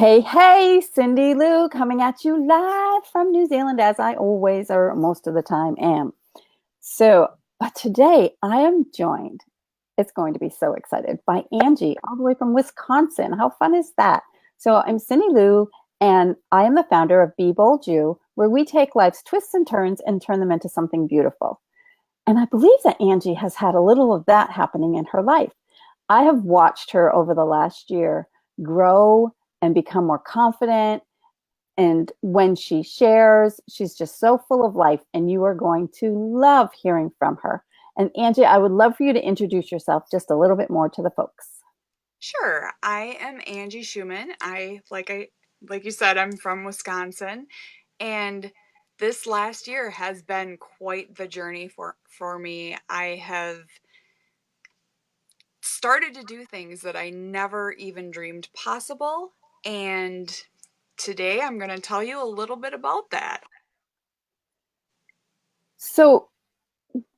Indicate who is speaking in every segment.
Speaker 1: Hey, Cyndilu, coming at you live from New Zealand as I always or most of the time am. But today I am joined, it's going to be so excited, by Angie, all the way from Wisconsin. How fun is that? So I'm Cyndilu, and I am the founder of Be Bold You, where we take life's twists and turns and turn them into something beautiful. And I believe that Angie has had a little of that happening in her life. I have watched her over the last year grow and become more confident. And when she shares, she's just so full of life, and you are going to love hearing from her. And Angie, I would love for you to introduce yourself just a little bit more to the folks.
Speaker 2: Sure. I am Angie Schuman. Like you said, I'm from Wisconsin, and this last year has been quite the journey for me. I have started to do things that I never even dreamed possible, and today I'm going to tell you a little bit about that.
Speaker 1: So,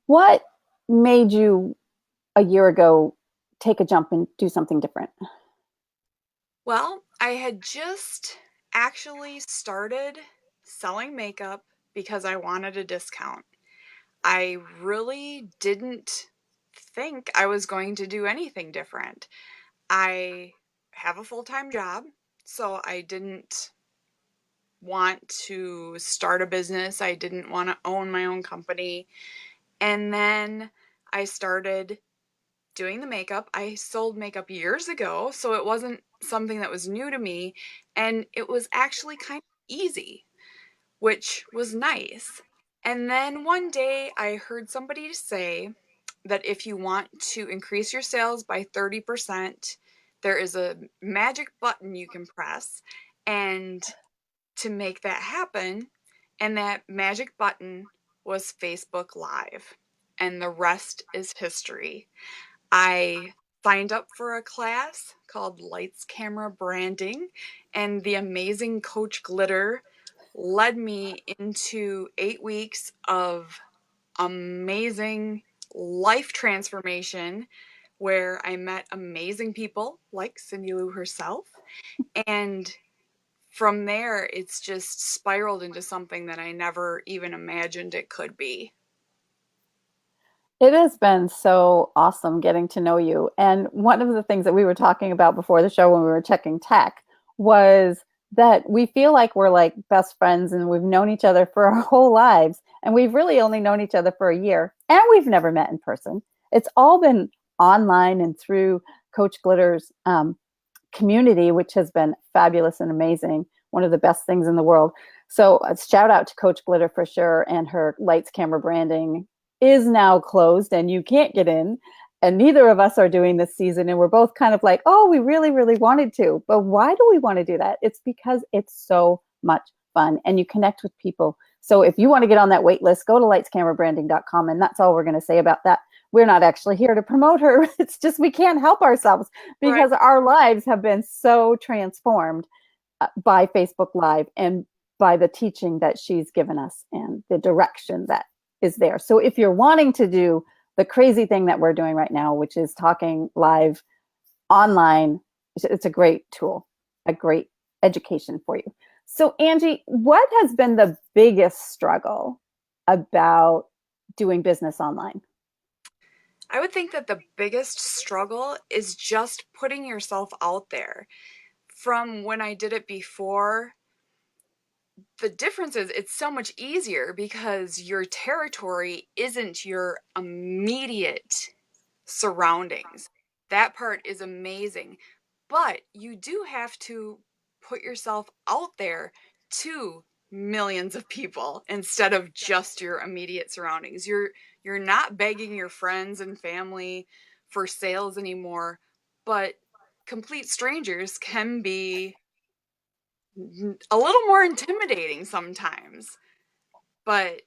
Speaker 1: what made you a year ago take a jump and do something different?
Speaker 2: Well, I had just actually started selling makeup because I wanted a discount. I really didn't think I was going to do anything different. I have a full-time job, so I didn't want to start a business. I didn't want to own my own company. And then I started doing the makeup. I sold makeup years ago, so it wasn't something that was new to me. And it was actually kind of easy, which was nice. And then one day I heard somebody say that if you want to increase your sales by 30%, there is a magic button you can press and to make that happen. And that magic button was Facebook Live. And the rest is history. I signed up for a class called Lights Camera Branding, and the amazing Coach Glitter led me into 8 weeks of amazing life transformation where I met amazing people like Cyndilu herself. And from there, it's just spiraled into something that I never even imagined it could be.
Speaker 1: It has been so awesome getting to know you. And one of the things that we were talking about before the show when we were checking tech was that we feel like we're like best friends and we've known each other for our whole lives. And we've really only known each other for a year and we've never met in person. It's all been online and through Coach Glitter's community, which has been fabulous and amazing. One of the best things in the world. So, shout out to Coach Glitter for sure. And her lights, camera branding is now closed and you can't get in. And neither of us are doing this season. And we're both kind of like, oh, we really, really wanted to. But why do we want to do that? It's because it's so much fun and you connect with people. So if you want to get on that wait list, go to lightscamerabranding.com. And that's all we're going to say about that. We're not actually here to promote her. It's just we can't help ourselves
Speaker 2: Right.
Speaker 1: because our lives have been so transformed by Facebook Live and by the teaching that she's given us and the direction that is there. So if you're wanting to do the crazy thing that we're doing right now, which is talking live online, it's a great tool, a great education for you. So, Angie, what has been the biggest struggle about doing business online?
Speaker 2: I would think that the biggest struggle is just putting yourself out there. From when I did it before, the difference is it's so much easier because your territory isn't your immediate surroundings. That part is amazing. But you do have to put yourself out there to millions of people instead of just your immediate surroundings. You're not begging your friends and family for sales anymore, but complete strangers can be a little more intimidating sometimes. But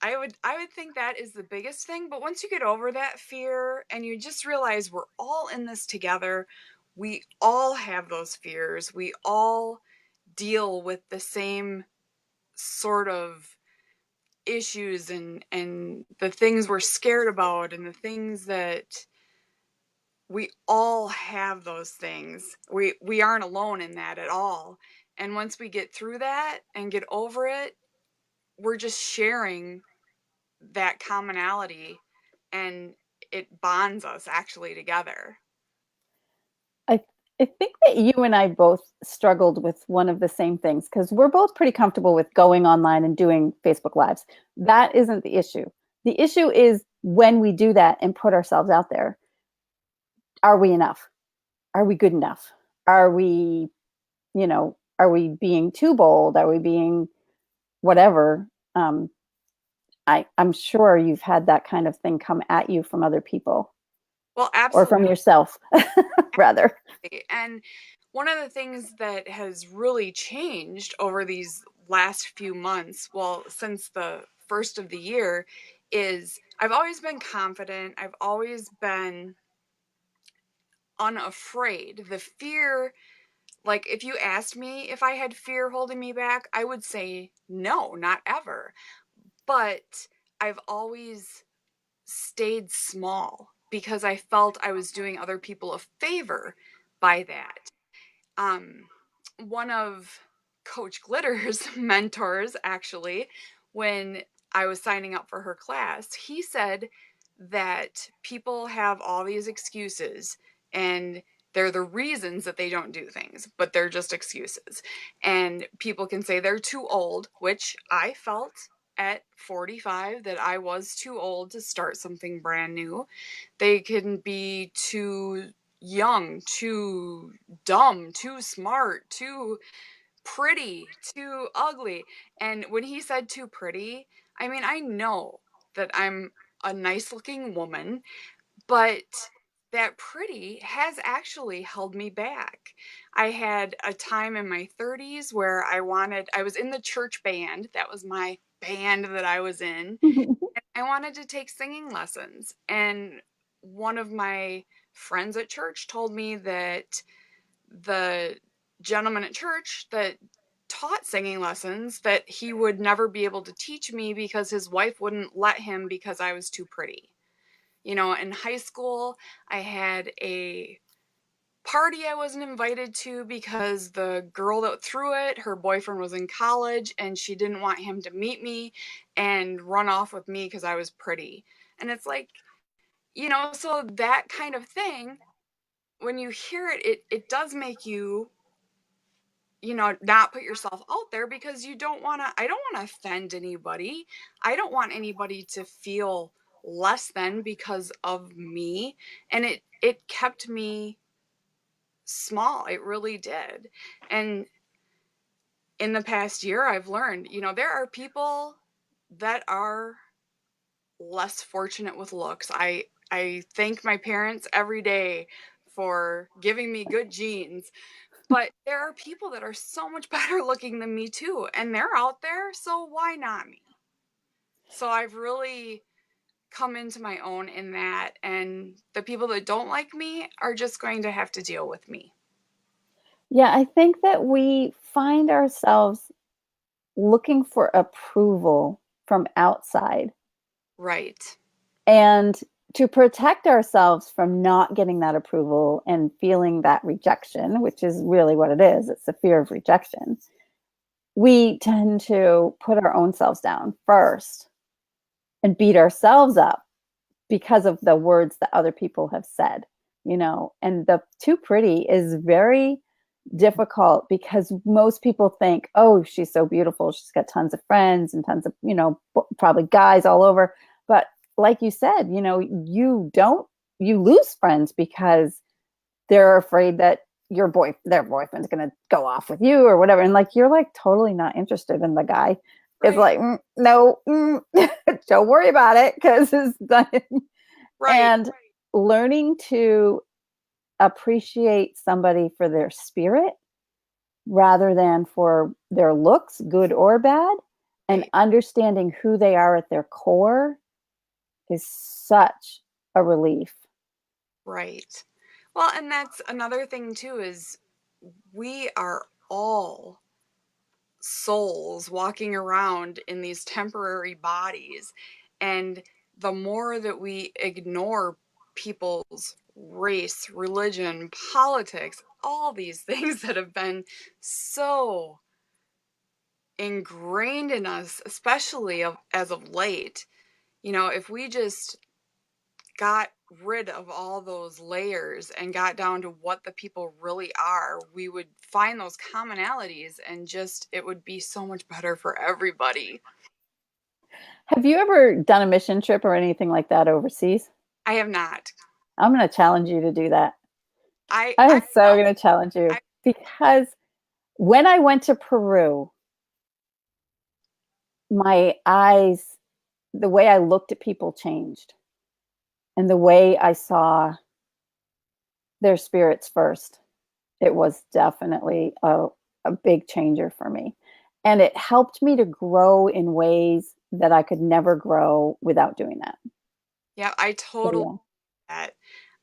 Speaker 2: I would think that is the biggest thing, but once you get over that fear and you just realize we're all in this together, we all have those fears. We all deal with the same sort of issues and the things we're scared about and the things that we all have those things. We aren't alone in that at all. And once we get through that and get over it, we're just sharing that commonality, and it bonds us actually together.
Speaker 1: I I think that you and I both struggled with one of the same things because we're both pretty comfortable with going online and doing Facebook Lives. That isn't the issue. The issue is when we do that and put ourselves out there, are we enough? Are we good enough? Are we, are we being too bold? Are we being whatever? I'm sure you've had that kind of thing come at you from other people
Speaker 2: Well,
Speaker 1: or
Speaker 2: absolutely.
Speaker 1: from yourself, rather.
Speaker 2: And one of the things that has really changed over these last few months, well, since the first of the year, is I've always been confident. I've always been unafraid. The fear, like if you asked me if I had fear holding me back, I would say no, not ever. But I've always stayed small because I felt I was doing other people a favor by that. um, One of Coach Glitter's mentors, actually, when I was signing up for her class, he said that people have all these excuses and they're the reasons that they don't do things, but they're just excuses. And people can say they're too old, which I felt at 45 that I was too old to start something brand new. They can be too young, too dumb, too smart, too pretty, too ugly. And when he said too pretty, I mean, I know that I'm a nice looking woman, but that pretty has actually held me back. I had a time in my 30s where I was in the church band. That was my band that I was in. I wanted to take singing lessons. And one of my friends at church told me that the gentleman at church that taught singing lessons that he would never be able to teach me because his wife wouldn't let him because I was too pretty. In high school, I had a party I wasn't invited to because the girl that threw it, her boyfriend was in college and she didn't want him to meet me and run off with me because I was pretty. And it's like, so that kind of thing, when you hear it, it does make you, not put yourself out there because I don't want to offend anybody. I don't want anybody to feel less than because of me. And it kept me small. It really did. And in the past year, I've learned, there are people that are less fortunate with looks. I thank my parents every day for giving me good genes, but there are people that are so much better looking than me too, and they're out there, so why not me? So I've really come into my own in that, and the people that don't like me are just going to have to deal with me.
Speaker 1: Yeah, I think that we find ourselves looking for approval from outside.
Speaker 2: Right.
Speaker 1: And to protect ourselves from not getting that approval and feeling that rejection, which is really what it is, it's the fear of rejection, we tend to put our own selves down first and beat ourselves up because of the words that other people have said, and the too pretty is very difficult because most people think, oh, she's so beautiful. She's got tons of friends and tons of, probably guys all over. But like you said, you lose friends because they're afraid that their boyfriend's going to go off with you or whatever. And like, you're like totally not interested in the guy. It's
Speaker 2: Right.
Speaker 1: like, no, don't worry about it because it's done.
Speaker 2: Right.
Speaker 1: And learning to appreciate somebody for their spirit rather than for their looks, good or bad, and
Speaker 2: Right.
Speaker 1: understanding who they are at their core is such a relief.
Speaker 2: Right. Well, and that's another thing too is we are all souls walking around in these temporary bodies. And the more that we ignore people's race, religion, politics, all these things that have been so ingrained in us, especially as of late. If we just got rid of all those layers and got down to what the people really are, we would find those commonalities and just it would be so much better for everybody.
Speaker 1: Have you ever done a mission trip or anything like that overseas?
Speaker 2: I have not.
Speaker 1: I'm going to challenge you to do that.
Speaker 2: I
Speaker 1: I
Speaker 2: I
Speaker 1: am so
Speaker 2: will.
Speaker 1: going to challenge you
Speaker 2: I
Speaker 1: because when I went to Peru, my eyes, the way I looked at people changed and the way I saw their spirits first. It was definitely a big changer for me. And it helped me to grow in ways that I could never grow without doing that.
Speaker 2: Yeah, I
Speaker 1: So,
Speaker 2: totally
Speaker 1: yeah.
Speaker 2: get that.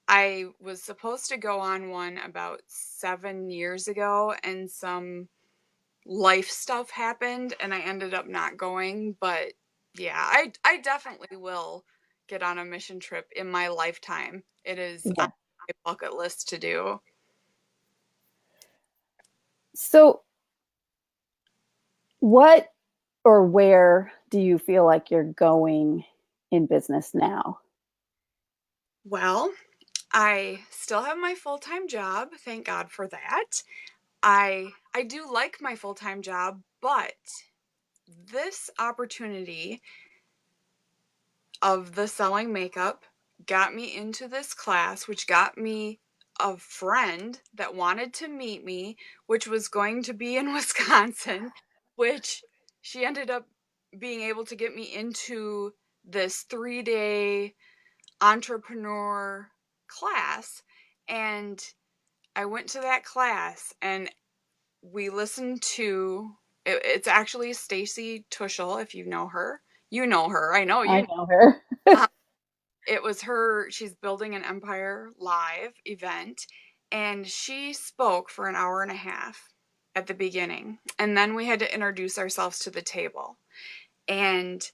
Speaker 2: I was supposed to go on one about 7 years ago, and some life stuff happened, and I ended up not going. But yeah, I definitely will get on a mission trip in my lifetime. It is on
Speaker 1: Yeah.
Speaker 2: my bucket list to do.
Speaker 1: So, what or where do you feel like you're going in business now?
Speaker 2: Well, I still have my full-time job. Thank God for that. I do like my full-time job, but this opportunity of the selling makeup got me into this class, which got me a friend that wanted to meet me, which was going to be in Wisconsin, which she ended up being able to get me into this 3-day entrepreneur class. And I went to that class and we listened to it's actually Stacy Tuschel, if you know her. You know her. I know
Speaker 1: I
Speaker 2: you
Speaker 1: know her.
Speaker 2: know. It was her, she's building an empire live event, and she spoke for an hour and a half at the beginning. And then we had to introduce ourselves to the table. And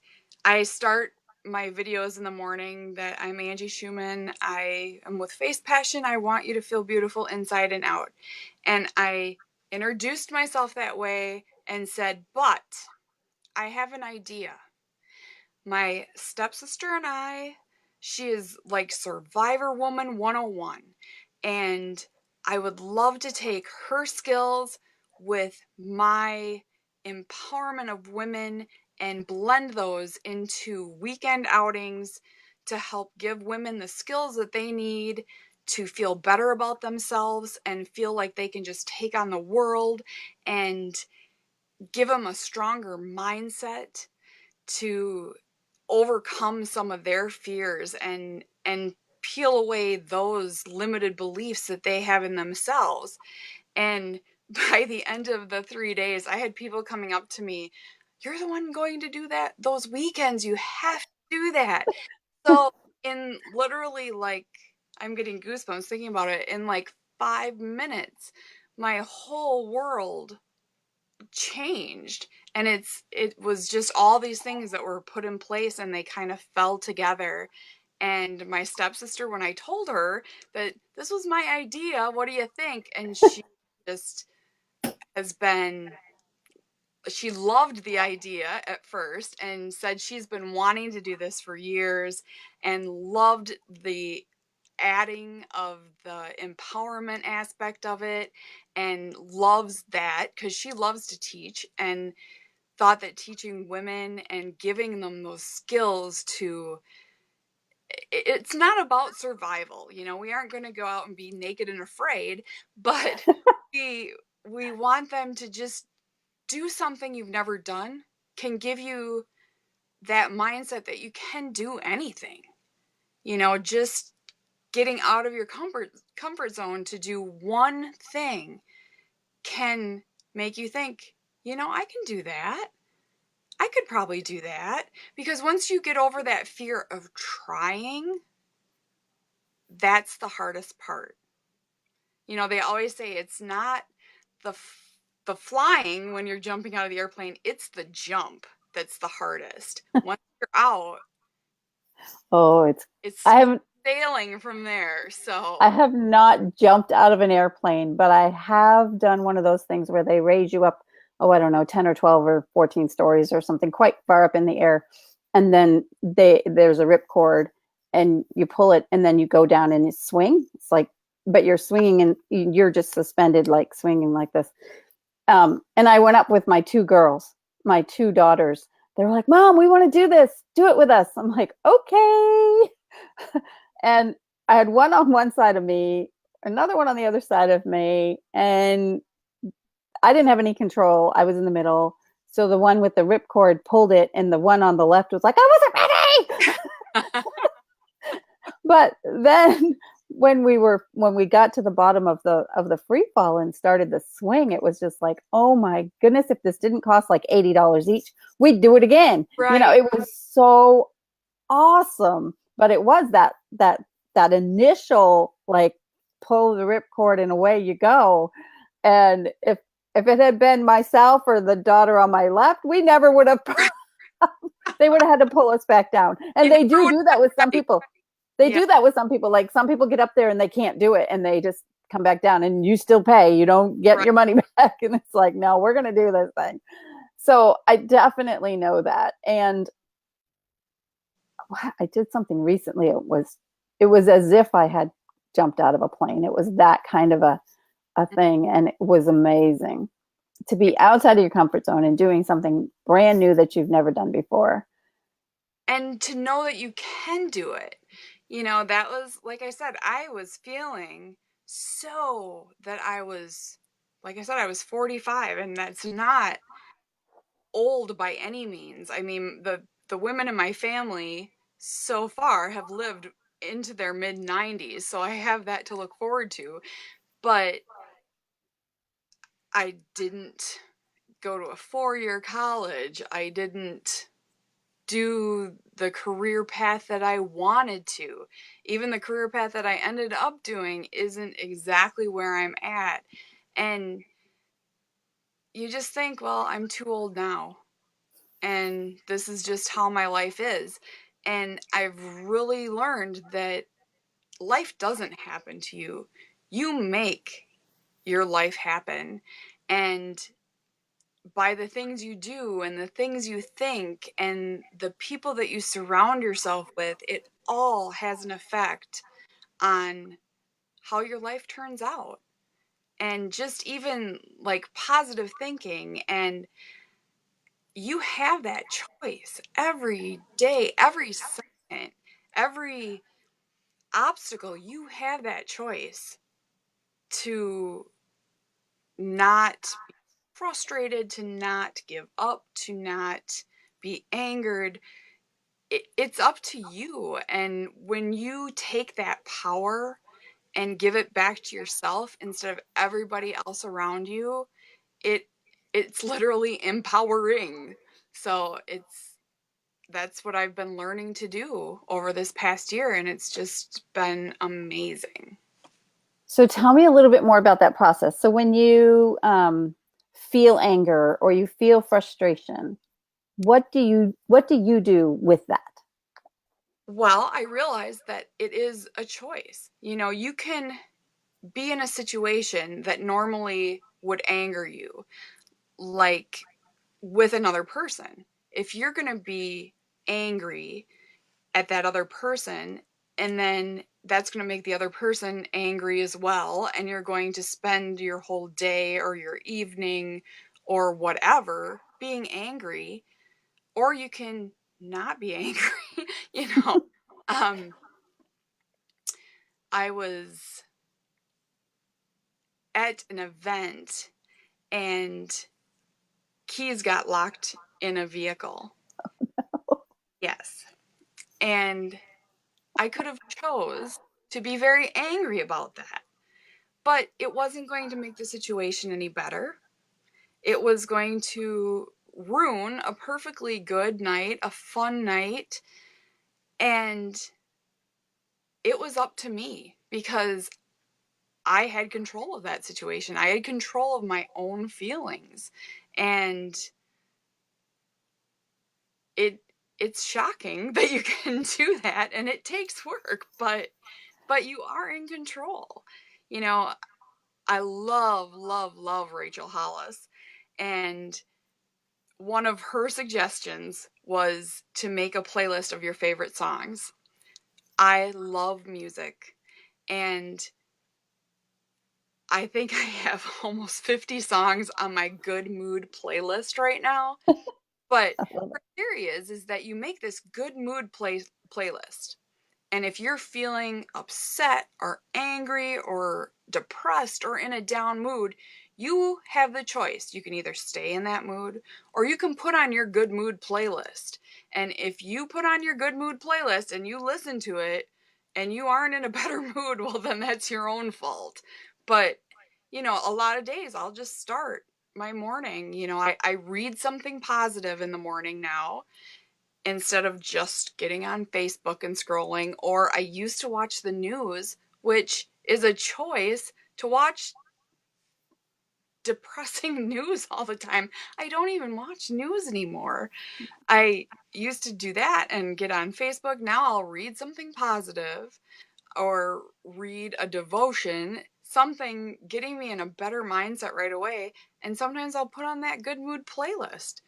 Speaker 2: I start my videos in the morning that I'm Angie Schuman. I am with Face Passion. I want you to feel beautiful inside and out. And I introduced myself that way and said, but I have an idea. My stepsister and I, she is like Survivor Woman 101. And I would love to take her skills with my empowerment of women and blend those into weekend outings to help give women the skills that they need to feel better about themselves and feel like they can just take on the world and give them a stronger mindset to overcome some of their fears and peel away those limited beliefs that they have in themselves. And by the end of the 3 days, I had people coming up to me, "You're the one going to do that those weekends. You have to do that." So, in literally like I'm getting goosebumps thinking about it, in like 5 minutes, my whole world changed, and it was just all these things that were put in place and they kind of fell together. And my stepsister, when I told her that this was my idea, what do you think, and she just has been, she loved the idea at first and said she's been wanting to do this for years and loved the adding of the empowerment aspect of it and loves that because she loves to teach and thought that teaching women and giving them those skills to, it's not about survival. We aren't going to go out and be naked and afraid, but we we want them to just do something you've never done, can give you that mindset that you can do anything. Just getting out of your comfort zone to do one thing can make you think, I can do that. I could probably do that. Because once you get over that fear of trying, that's the hardest part. They always say it's not the the flying when you're jumping out of the airplane, it's the jump that's the hardest. Once you're out,
Speaker 1: Oh, it's
Speaker 2: it's
Speaker 1: I
Speaker 2: smooth
Speaker 1: haven't
Speaker 2: sailing from there.
Speaker 1: I
Speaker 2: So,
Speaker 1: have not jumped out of an airplane, but I have done one of those things where they raise you up, oh, I don't know, 10 or 12 or 14 stories or something quite far up in the air. And then there's a ripcord and you pull it and then you go down and you swing. It's like, but you're swinging and you're just suspended, like swinging like this. And I went up with my two girls, my two daughters. They were like, Mom, we want to do this. Do it with us. I'm like, okay. And I had one on one side of me, another one on the other side of me, and I didn't have any control. I was in the middle. So the one with the ripcord pulled it, and the one on the left was like, I wasn't ready. But then when we got to the bottom of the free fall and started the swing, it was just like, oh my goodness, if this didn't cost like $80 each, we'd do it again.
Speaker 2: right,
Speaker 1: It was so awesome. But it was that initial like pull the ripcord and away you go. And if it had been myself or the daughter on my left, we never would have they would have had to pull us back down. And
Speaker 2: you
Speaker 1: they
Speaker 2: never
Speaker 1: do that with some
Speaker 2: right.
Speaker 1: people. They
Speaker 2: Yeah,
Speaker 1: do that with some people. Like some people get up there and they can't do it and they just come back down and you still pay. You don't get
Speaker 2: right.
Speaker 1: your money back. And it's like, no, we're going to do this thing. So I definitely know that. And I did something recently. It was as if I had jumped out of a plane. It was that kind of a thing. And it was amazing to be outside of your comfort zone and doing something brand new that you've never done before.
Speaker 2: And to know that you can do it. That was, like I said, I was feeling so that like I said, I was 45, and that's not old by any means. I mean, the women in my family so far have lived into their mid 90s, so I have that to look forward to. But I didn't go to a 4-year college. I didn't do the career path that I wanted to. Even the career path that I ended up doing isn't exactly where I'm at. And you just think, well, I'm too old now. And this is just how my life is. And I've really learned that life doesn't happen to you. You make your life happen. And by the things you do and the things you think and the people that you surround yourself with, it all has an effect on how your life turns out. And just even like positive thinking, and you have that choice every day, every second, every obstacle. You have that choice to not be frustrated, to not give up, to not be angered. It's up to you. And when you take that power and give it back to yourself instead of everybody else around you, it it's literally empowering. So that's what I've been learning to do over this past year, and it's just been amazing.
Speaker 1: So tell me a little bit more about that process. So when you feel anger or you feel frustration, what do you do with that?
Speaker 2: Well, I realized that it is a choice. You can be in a situation that normally would anger you, like with another person. If you're going to be angry at that other person, and then that's going to make the other person angry as well, and you're going to spend your whole day or your evening or whatever being angry, or you can not be angry. you know um I was at an event, and keys got locked in a vehicle. Yes. And I could have chose to be very angry about that, but it wasn't going to make the situation any better. It was going to ruin a perfectly good night, a fun night, and it was up to me because I had control of that situation. I had control of my own feelings. And it it's shocking that you can do that, and it takes work, but you are in control. You know, I love, love, love Rachel Hollis. And one of her suggestions was to make a playlist of your favorite songs. I love music, and I think I have almost 50 songs on my good mood playlist right now. But
Speaker 1: I love
Speaker 2: her theory is that you make this good mood playlist. And if you're feeling upset or angry or depressed or in a down mood, you have the choice. You can either stay in that mood or you can put on your good mood playlist. And if you put on your good mood playlist and you listen to it and you aren't in a better mood, well, then that's your own fault. But, a lot of days I'll just start my morning. I read something positive in the morning now instead of just getting on Facebook and scrolling. Or I used to watch the news, which is a choice to watch depressing news all the time. I don't even watch news anymore. I used to do that and get on Facebook. Now I'll read something positive or read a devotion, something getting me in a better mindset right away. And sometimes I'll put on that good mood playlist.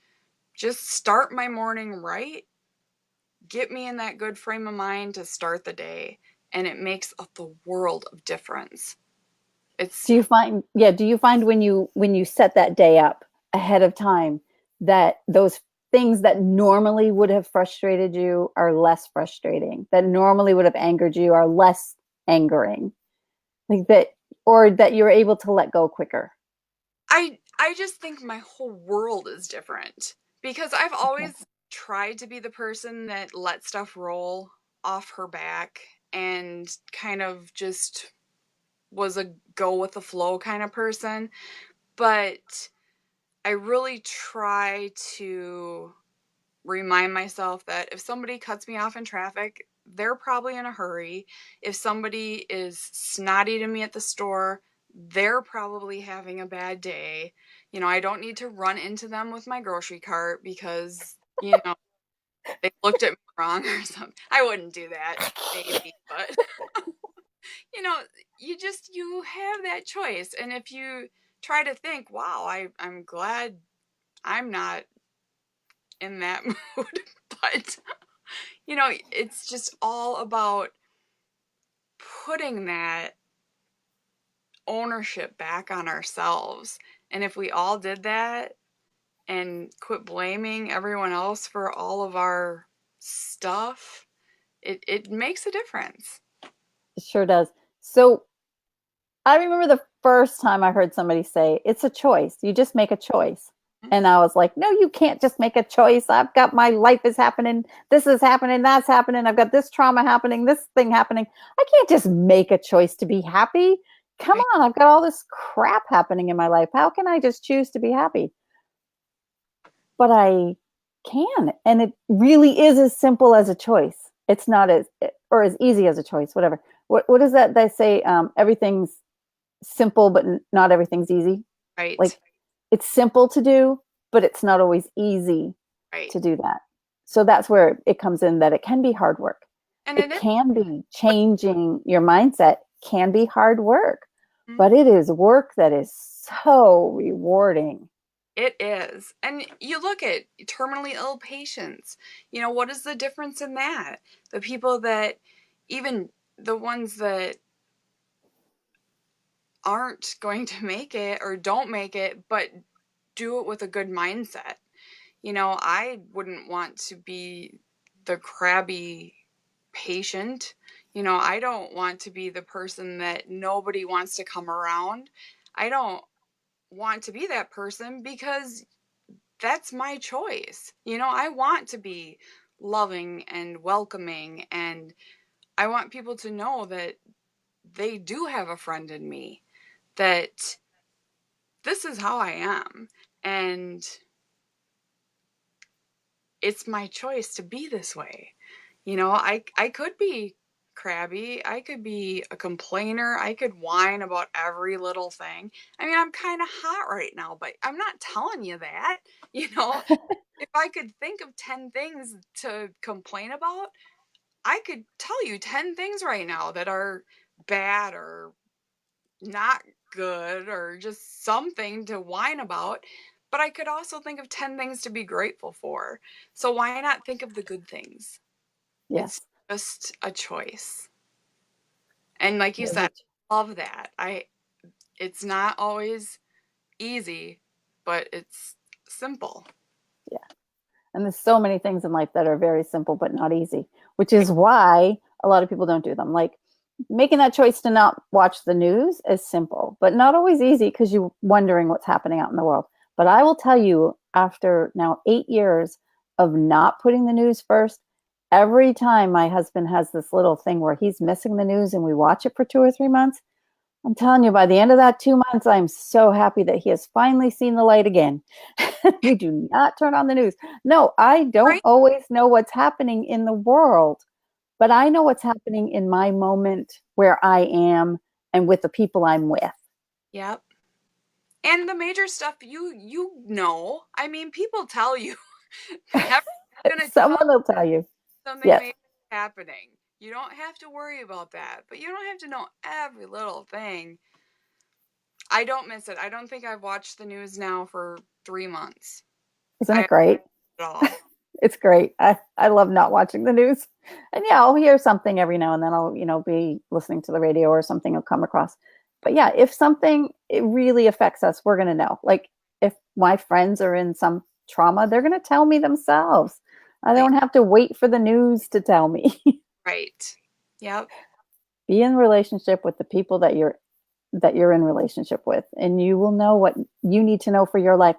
Speaker 2: Just start my morning right, get me in that good frame of mind to start the day, and it makes the world of difference. It's
Speaker 1: do you find when you set that day up ahead of time that those things that normally would have frustrated you are less frustrating, that normally would have angered you are less angering, like that, or that you're able to let go quicker?
Speaker 2: I just think my whole world is different because I've
Speaker 1: Okay.
Speaker 2: always tried to be the person that let stuff roll off her back and kind of just was a go with the flow kind of person, but I really try to remind myself that if somebody cuts me off in traffic, they're probably in a hurry. If somebody is snotty to me at the store, they're probably having a bad day. I don't need to run into them with my grocery cart because, they looked at me wrong or something. I wouldn't do that, maybe, but you know, you have that choice. And if you try to think, wow, I'm glad I'm not in that mood, but it's just all about putting that ownership back on ourselves. And if we all did that and quit blaming everyone else for all of our stuff, it makes a difference.
Speaker 1: It sure does. So I remember the first time I heard somebody say, it's a choice. You just make a choice. And I was like, no, you can't just make a choice. I've got my life is happening. This is happening. That's happening. I've got this trauma happening. This thing happening. I can't just make a choice to be happy. Come
Speaker 2: Right,
Speaker 1: on. I've got all this crap happening in my life. How can I just choose to be happy? But I can. And it really is as simple as a choice. It's not or as easy as a choice, whatever. What is that they say? Everything's simple, but not everything's easy.
Speaker 2: right,
Speaker 1: Like it's simple to do, but it's not always easy
Speaker 2: right.
Speaker 1: to do that. So that's where it comes in that it can be hard work.
Speaker 2: And it
Speaker 1: It
Speaker 2: is.
Speaker 1: can be changing your mindset, can be hard work,
Speaker 2: Mhm.
Speaker 1: but it is work that is so rewarding.
Speaker 2: It is. And you look at terminally ill patients. What is the difference in that? The people that, even the ones that aren't going to make it or don't make it, but do it with a good mindset. I wouldn't want to be the crabby patient. I don't want to be the person that nobody wants to come around. I don't want to be that person because that's my choice. I want to be loving and welcoming, and I want people to know that they do have a friend in me, that this is how I am. And it's my choice to be this way. I could be crabby. I could be a complainer. I could whine about every little thing. I mean, I'm kind of hot right now, but I'm not telling you that. You know, if I could think of 10 things to complain about, I could tell you 10 things right now that are bad or not good or just something to whine about. But I could also think of 10 things to be grateful for. So why not think of the good things? It's
Speaker 1: Yes.
Speaker 2: just a choice. And like you
Speaker 1: It is
Speaker 2: said, I love that. It's not always easy, but it's simple.
Speaker 1: yeah. And there's so many things in life that are very simple but not easy, which
Speaker 2: Yeah,
Speaker 1: is why a lot of people don't do them. Like making that choice to not watch the news is simple, but not always easy because you're wondering what's happening out in the world. But I will tell you, after now 8 years of not putting the news first, every time my husband has this little thing where he's missing the news and we watch it for 2 or 3 months, I'm telling you, by the end of that 2 months, I'm so happy that he has finally seen the light again. We do not turn on the news. No, I don't
Speaker 2: right?
Speaker 1: always know what's happening in the world, but I know what's happening in my moment where I am and with the people I'm with.
Speaker 2: Yep. And the major stuff you know. I mean, people tell you. Everyone's gonna
Speaker 1: Someone
Speaker 2: tell
Speaker 1: will tell you.
Speaker 2: something
Speaker 1: Yes,
Speaker 2: major happening. You don't have to worry about that, but you don't have to know every little thing. I don't miss it. I don't think I've watched the news now for 3 months.
Speaker 1: isn't
Speaker 2: I
Speaker 1: it great?
Speaker 2: at all.
Speaker 1: It's great. I love not watching the news. And yeah, I'll hear something every now and then. I'll, be listening to the radio or something will come across. But yeah, if something it really affects us, we're gonna know. Like if my friends are in some trauma, they're gonna tell me themselves. I
Speaker 2: Right.
Speaker 1: don't have to wait for the news to tell me.
Speaker 2: Right. Yep.
Speaker 1: Be in relationship with the people that you're in relationship with, and you will know what you need to know for your life.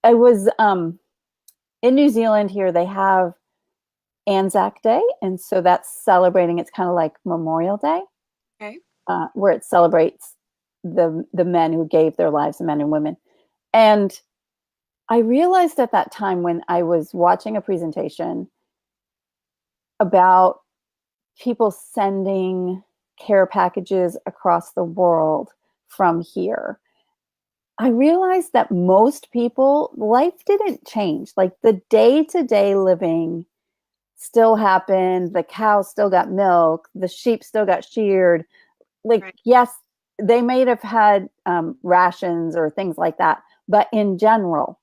Speaker 1: I was in New Zealand here, they have Anzac Day, and so that's celebrating. It's kind of like Memorial Day,
Speaker 2: Okay.
Speaker 1: where it celebrates the men who gave their lives, the men and women. And I realized at that time when I was watching a presentation about people sending care packages across the world from here, I realized that most people, life didn't change. Like the day to day living still happened. The cow still got milk. The sheep still got sheared. Like,
Speaker 2: Right.
Speaker 1: yes, they may have had rations or things like that. But in general,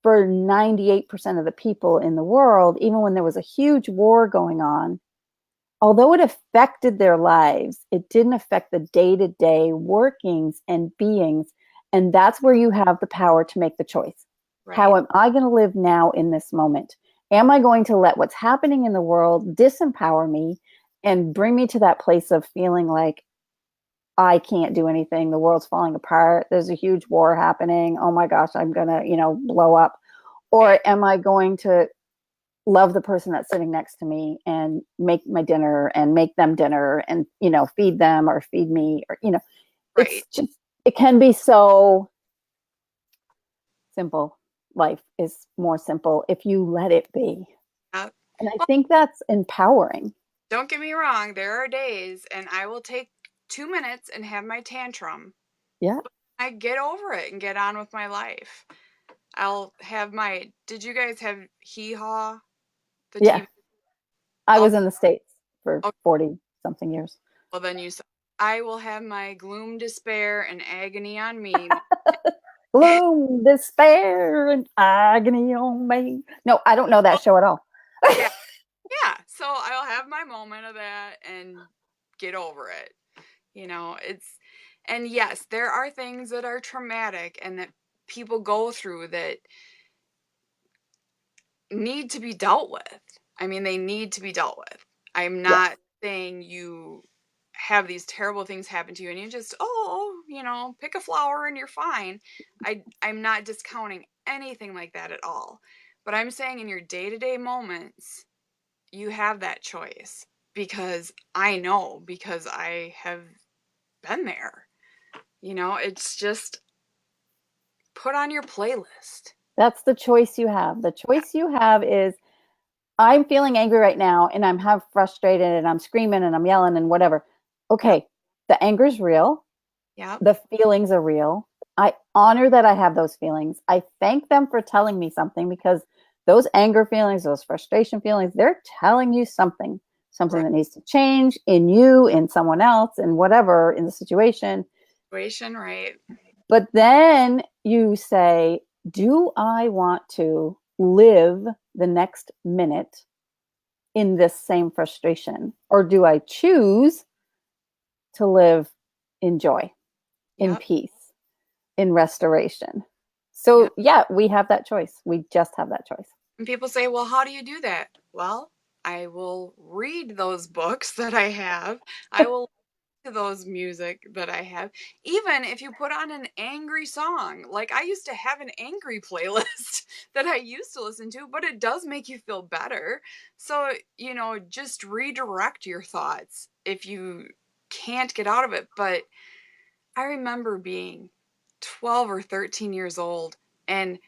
Speaker 1: for 98% of the people in the world, even when there was a huge war going on, although it affected their lives, it didn't affect the day to day workings and beings. And that's where you have the power to make the choice. How
Speaker 2: Right.
Speaker 1: am I going to live now in this moment? Am I going to let what's happening in the world disempower me and bring me to that place of feeling like I can't do anything? The world's falling apart. There's a huge war happening. Oh my gosh, I'm going to, blow up. Or
Speaker 2: Right.
Speaker 1: am I going to love the person that's sitting next to me and make my dinner and make them dinner and feed them or feed me, or
Speaker 2: Right.
Speaker 1: it's just, it can be so simple. Life is more simple if you let it be,
Speaker 2: Yep.
Speaker 1: and I
Speaker 2: Well,
Speaker 1: think that's empowering.
Speaker 2: don't get me wrong. There are days, and I will take 2 minutes and have my tantrum.
Speaker 1: Yeah,
Speaker 2: I get over it and get on with my life. I'll have my. Did you guys have Hee Haw, the
Speaker 1: yeah,
Speaker 2: TV?
Speaker 1: I
Speaker 2: I'll.
Speaker 1: was in the States for
Speaker 2: Okay,
Speaker 1: 40 something years.
Speaker 2: well, then you. I will have my gloom, despair, and agony on me.
Speaker 1: Gloom, despair, and agony on me. No, I don't know that show at all.
Speaker 2: Yeah, yeah. So I'll have my moment of that and get over it. And yes, there are things that are traumatic and that people go through that need to be dealt with. I mean, they need to be dealt with. I'm
Speaker 1: Yes,
Speaker 2: not saying you have these terrible things happen to you and you just, oh, pick a flower and you're fine. I'm not discounting anything like that at all. But I'm saying in your day-to-day moments, you have that choice because I know because I have been there. It's just put on your playlist.
Speaker 1: that's the choice you have. The choice you have is I'm feeling angry right now and I'm half frustrated and I'm screaming and I'm yelling and whatever.
Speaker 2: Yep.
Speaker 1: Okay, the anger's real.
Speaker 2: Yep.
Speaker 1: The feelings are real. I honor that I have those feelings. I thank them for telling me something because those anger feelings, those frustration feelings, they're telling you something, something
Speaker 2: Right.
Speaker 1: that needs to change in you, in someone else, in whatever, in the situation.
Speaker 2: Situation, right?
Speaker 1: But then you say, do I want to live the next minute in this same frustration? Or do I choose to live in joy, in
Speaker 2: Yep.
Speaker 1: peace, in restoration?
Speaker 2: Yep.
Speaker 1: So, yeah, we have that choice. We just have that choice.
Speaker 2: And people say, well, how do you do that? Well, I will read those books that I have. I will to those music that I have. Even if you put on an angry song, like I used to have an angry playlist that I used to listen to, but it does make you feel better. So, just redirect your thoughts if you can't get out of it. But I remember being 12 or 13 years old, and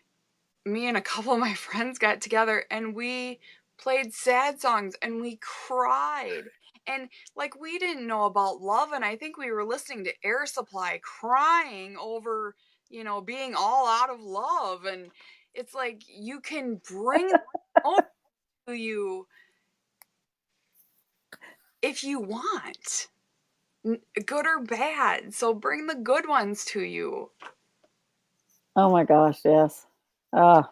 Speaker 2: me and a couple of my friends got together and we played sad songs and we cried. And like we didn't know about love, and I think we were listening to Air Supply crying over, being all out of love. And it's like you can bring emotion to you if you want, good or bad. So bring the good ones to you.
Speaker 1: Oh my gosh, yes.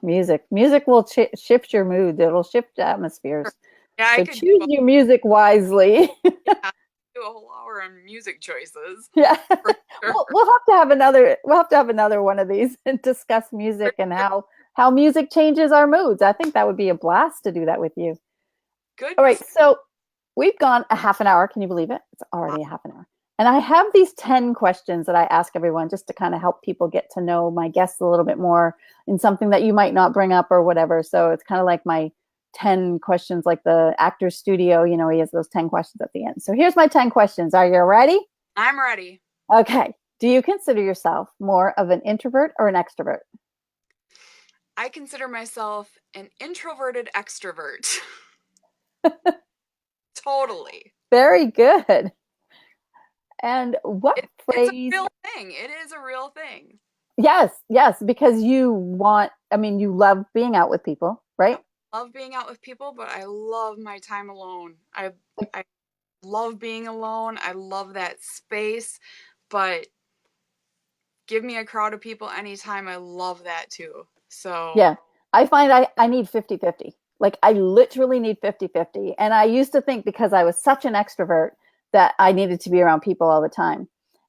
Speaker 1: Music. Music will shift your mood. It'll shift atmospheres.
Speaker 2: Yeah, I
Speaker 1: So
Speaker 2: could do
Speaker 1: choose your music wisely.
Speaker 2: yeah, do a whole hour on music choices
Speaker 1: Yeah.
Speaker 2: for sure.
Speaker 1: We'll have to have another one of these and discuss music and how music changes our moods. I think that would be a blast to do that with you.
Speaker 2: Good.
Speaker 1: All right, so we've gone a half an hour. Can you believe it? It's already a half an hour. And I have these 10 questions that I ask everyone just to kind of help people get to know my guests a little bit more in something that you might not bring up or whatever. So it's kind of like my 10 questions, like the actor's studio, he has those 10 questions at the end. So here's my 10 questions. Are you ready?
Speaker 2: I'm ready.
Speaker 1: Okay. Do you consider yourself more of an introvert or an extrovert?
Speaker 2: I consider myself an introverted extrovert. Totally.
Speaker 1: Very good. And what
Speaker 2: It's a
Speaker 1: phrase?
Speaker 2: real thing. It is a real thing.
Speaker 1: Yes, yes, because you love being out with people, right?
Speaker 2: Yep. Love being out with people, but I love my time alone. I love being alone. I love that space, but give me a crowd of people anytime. I love that too. So,
Speaker 1: Yeah. I find I need 50-50. Like I literally need 50-50. And I used to think because I was such an extrovert that I needed to be around people all the time.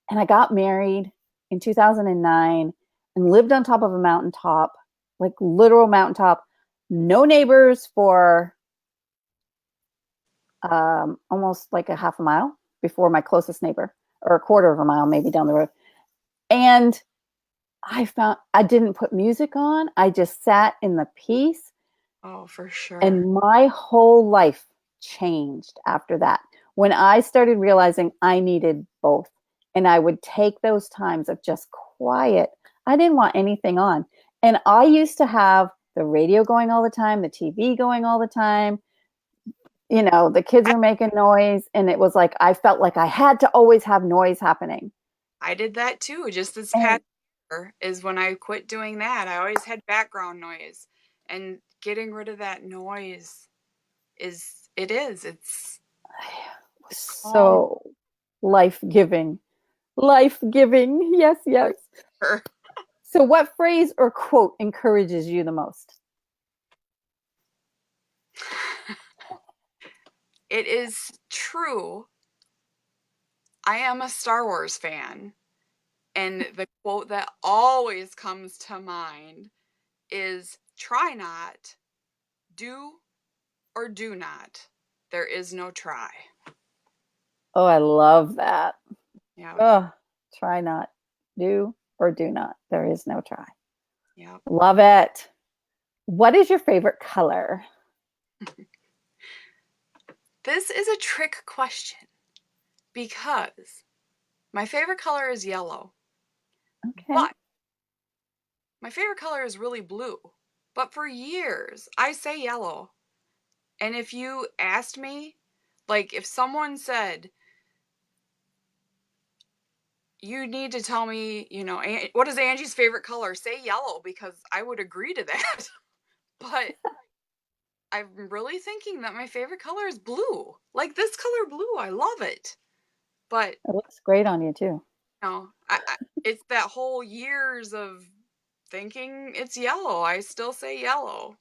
Speaker 1: And I got married in 2009 and lived on top of a mountaintop, like literal mountaintop, no neighbors for almost like a half a mile before my closest neighbor, or a quarter of a mile maybe down the road. And I found I didn't put music on. I just sat in the peace,
Speaker 2: oh, for sure.
Speaker 1: and my whole life changed after that. When I started realizing I needed both, and I would take those times of just quiet, I didn't want anything on. And I used to have the radio going all the time, the TV going all the time. The kids
Speaker 2: I,
Speaker 1: were making noise, and it was like I felt like I had to always have noise happening.
Speaker 2: I did that too. Just this
Speaker 1: And
Speaker 2: past year is when I quit doing that. I always had background noise, and getting rid of that noise it's calm.
Speaker 1: so life giving. Life giving. Yes, yes. So, what phrase or quote encourages you the most?
Speaker 2: It is true. I am a Star Wars fan, and the quote that always comes to mind is try not, do or do not. There is no try.
Speaker 1: Oh, I love that.
Speaker 2: Yep.
Speaker 1: Oh, try not, do or do not. There is no try.
Speaker 2: Yep.
Speaker 1: Love it. What is your favorite color?
Speaker 2: This is a trick question because my favorite color is yellow,
Speaker 1: Okay.
Speaker 2: but my favorite color is really blue. But for years, I say yellow. And if you asked me, like if someone said, you need to tell me, what is Angie's favorite color? Say yellow because I would agree to that. But I'm really thinking that my favorite color is blue. Like this color blue, I love it. But
Speaker 1: It looks great on you too.
Speaker 2: it's that whole years of thinking it's yellow. I still say yellow,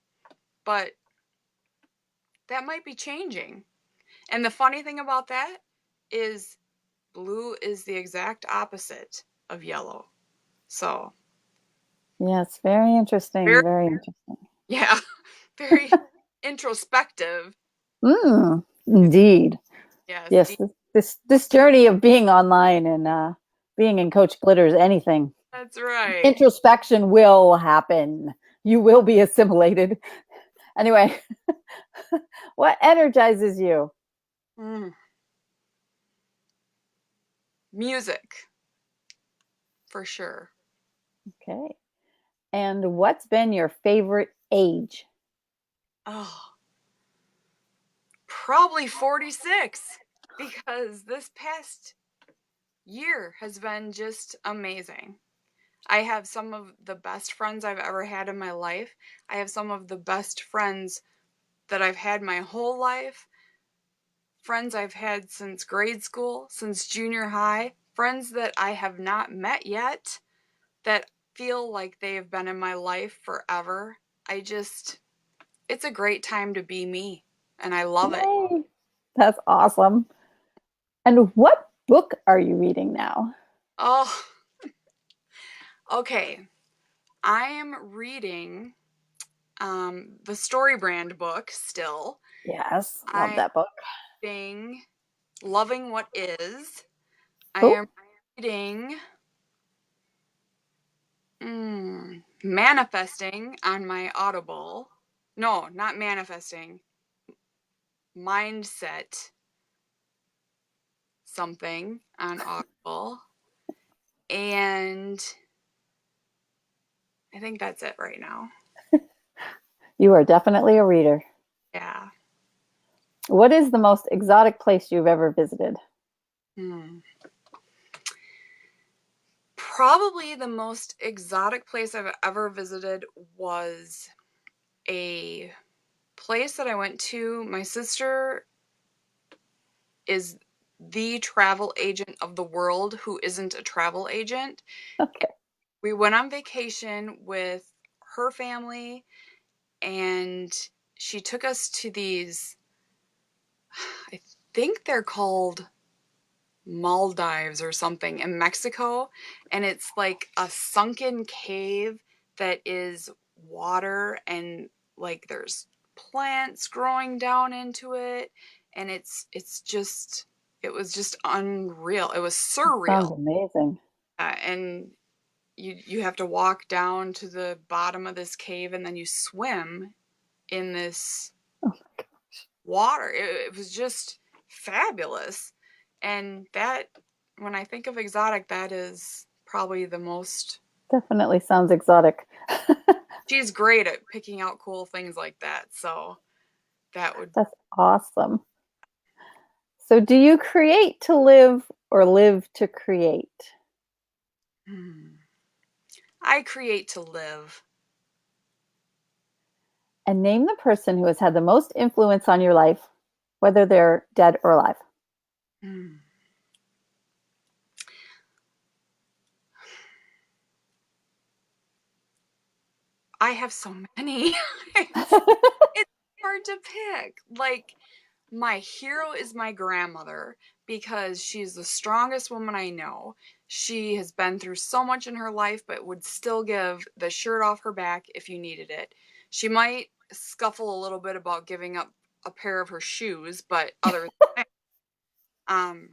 Speaker 2: but that might be changing. And the funny thing about that is blue is the exact opposite of yellow. So,
Speaker 1: Yes, very
Speaker 2: very,
Speaker 1: interesting. Very interesting.
Speaker 2: yeah, very introspective.
Speaker 1: Indeed.
Speaker 2: Yes,
Speaker 1: Yes, this journey of being online and being in Coach Glitter's anything.
Speaker 2: that's right.
Speaker 1: Introspection will happen. You will be assimilated. Anyway, what energizes you?
Speaker 2: Mm. Music, for sure.
Speaker 1: Okay. And what's been your favorite age?
Speaker 2: Oh, probably 46 because this past year has been just amazing. I have some of the best friends I've ever had in my life. I have some of the best friends that I've had my whole life. Friends I've had since grade school, since junior high. Friends that I have not met yet that feel like they have been in my life forever. It's a great time to be me, and I love it.
Speaker 1: Yay. That's awesome. And what book are you reading now?
Speaker 2: Oh, okay. I am reading the Story Brand book still.
Speaker 1: Yes, love
Speaker 2: I'm
Speaker 1: that book.
Speaker 2: reading Loving What Is. I
Speaker 1: Oh,
Speaker 2: am reading Manifesting on my Audible. No, not Manifesting. Mindset something on Audible. And I think that's it right now.
Speaker 1: you are definitely a reader.
Speaker 2: Yeah.
Speaker 1: What is the most exotic place you've ever visited?
Speaker 2: Hmm. Probably the most exotic place I've ever visited was a place that I went to. My sister is the travel agent of the world who isn't a travel agent.
Speaker 1: Okay.
Speaker 2: We went on vacation with her family and she took us to these, I think they're called Maldives or something in Mexico. And it's like a sunken cave that is water and like there's plants growing down into it. And it was just unreal. It was
Speaker 1: Sounds
Speaker 2: surreal.
Speaker 1: amazing.
Speaker 2: And you have to walk down to the bottom of this cave and then you swim in this
Speaker 1: Oh,
Speaker 2: water. It was just fabulous. And that, when I think of exotic, that is probably the most.
Speaker 1: definitely sounds exotic.
Speaker 2: She's great at picking out cool things like that. So that would.
Speaker 1: That's awesome. So, do you create to live or live to create?
Speaker 2: Hmm. I create to live.
Speaker 1: And name the person who has had the most influence on your life, whether they're dead or alive.
Speaker 2: Hmm. I have so many. It's hard to pick. Like, my hero is my grandmother because she's the strongest woman I know. She has been through so much in her life, but would still give the shirt off her back if you needed it. She might scuffle a little bit about giving up a pair of her shoes, but other than that, um,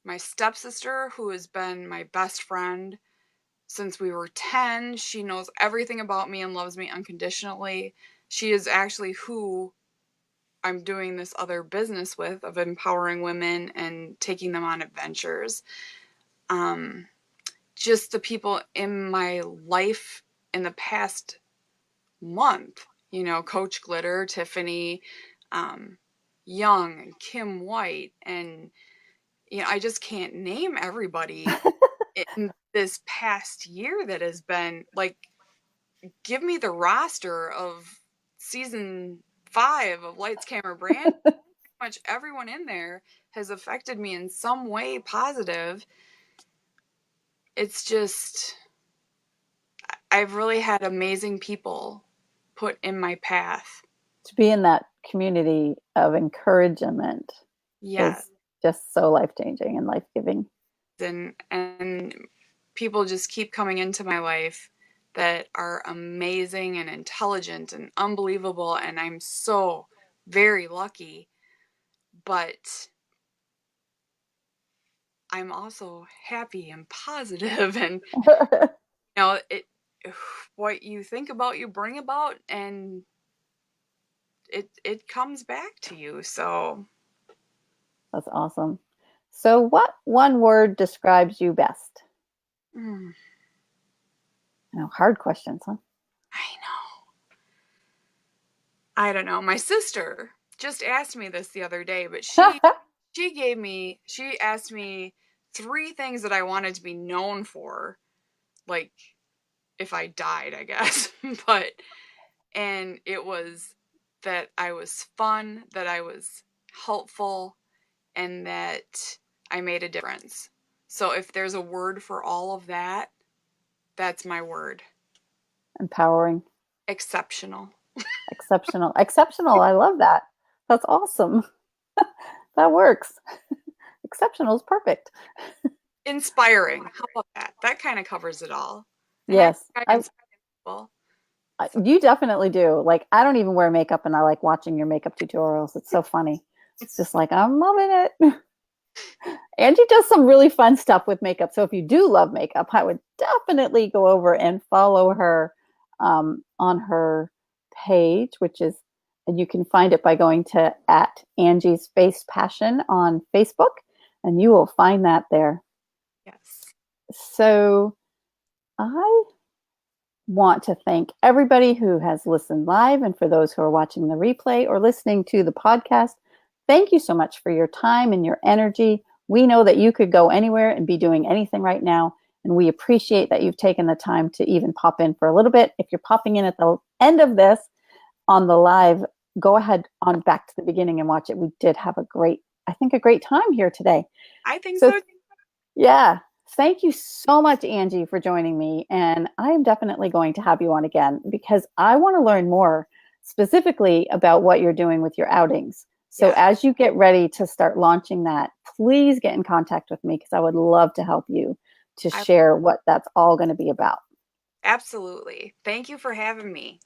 Speaker 2: my stepsister, who has been my best friend since we were 10, she knows everything about me and loves me unconditionally. She is actually who I'm doing this other business with of empowering women and taking them on adventures. Um, just the people in my life in the past month, Coach Glitter, Tiffany, um, Young, Kim White, and I just can't name everybody in this past year that has been like, give me the roster of season 5 of Lights Camera Brand. Pretty much everyone in there has affected me in some way positive. It's just, I've really had amazing people put in my path.
Speaker 1: To be in that community of encouragement
Speaker 2: Yeah.
Speaker 1: is just so life-changing and life-giving.
Speaker 2: And people just keep coming into my life that are amazing and intelligent and unbelievable, and I'm so very lucky. But I'm also happy and positive, and it what you think about you bring about, and it comes back to you. So
Speaker 1: That's awesome. So, what one word describes you best?
Speaker 2: mm,
Speaker 1: I know, hard questions, huh?
Speaker 2: I know. I don't know. My sister just asked me this the other day, but she asked me 3 things that I wanted to be known for, like if I died, I guess. But and it was that I was fun, that I was helpful, and that I made a difference. So if there's a word for all of that, that's my word.
Speaker 1: Empowering,
Speaker 2: Exceptional.
Speaker 1: exceptional, exceptional. I love that. That's awesome. That works. Exceptional is perfect.
Speaker 2: Inspiring. How about that? That kind of covers it all. And I think
Speaker 1: Yes,
Speaker 2: I inspire people. So
Speaker 1: you definitely do. Like, I don't even wear makeup, and I like watching your makeup tutorials. It's so funny. It's just like I'm loving it. Angie does some really fun stuff with makeup. So if you do love makeup, I would definitely go over and follow her on her page, which is, and you can find it by going to at Angie's Face Passion on Facebook, and you will find that there.
Speaker 2: yes.
Speaker 1: So I want to thank everybody who has listened live, and for those who are watching the replay or listening to the podcast. Thank you so much for your time and your energy. We know that you could go anywhere and be doing anything right now, and we appreciate that you've taken the time to even pop in for a little bit. If you're popping in at the end of this on the live, go ahead on back to the beginning and watch it. We did have I think a great time here today.
Speaker 2: I think
Speaker 1: So
Speaker 2: so.
Speaker 1: yeah. Thank you so much, Angie, for joining me. And I am definitely going to have you on again because I want to learn more specifically about what you're doing with your outings. So
Speaker 2: Yeah.
Speaker 1: as you get ready to start launching that, please get in contact with me because I would love to help you to
Speaker 2: I,
Speaker 1: share what that's all going to be about.
Speaker 2: absolutely. Thank you for having me.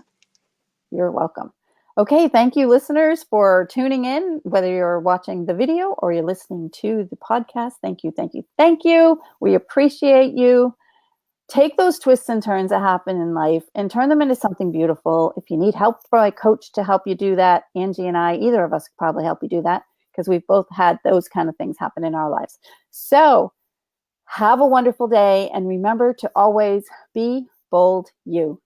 Speaker 1: You're welcome. Okay, thank you, listeners, for tuning in, whether you're watching the video or you're listening to the podcast. Thank you, thank you, thank you. We appreciate you. Take those twists and turns that happen in life and turn them into something beautiful. If you need help from a coach to help you do that, Angie and I, either of us could probably help you do that because we've both had those kind of things happen in our lives. So have a wonderful day and remember to always be bold you.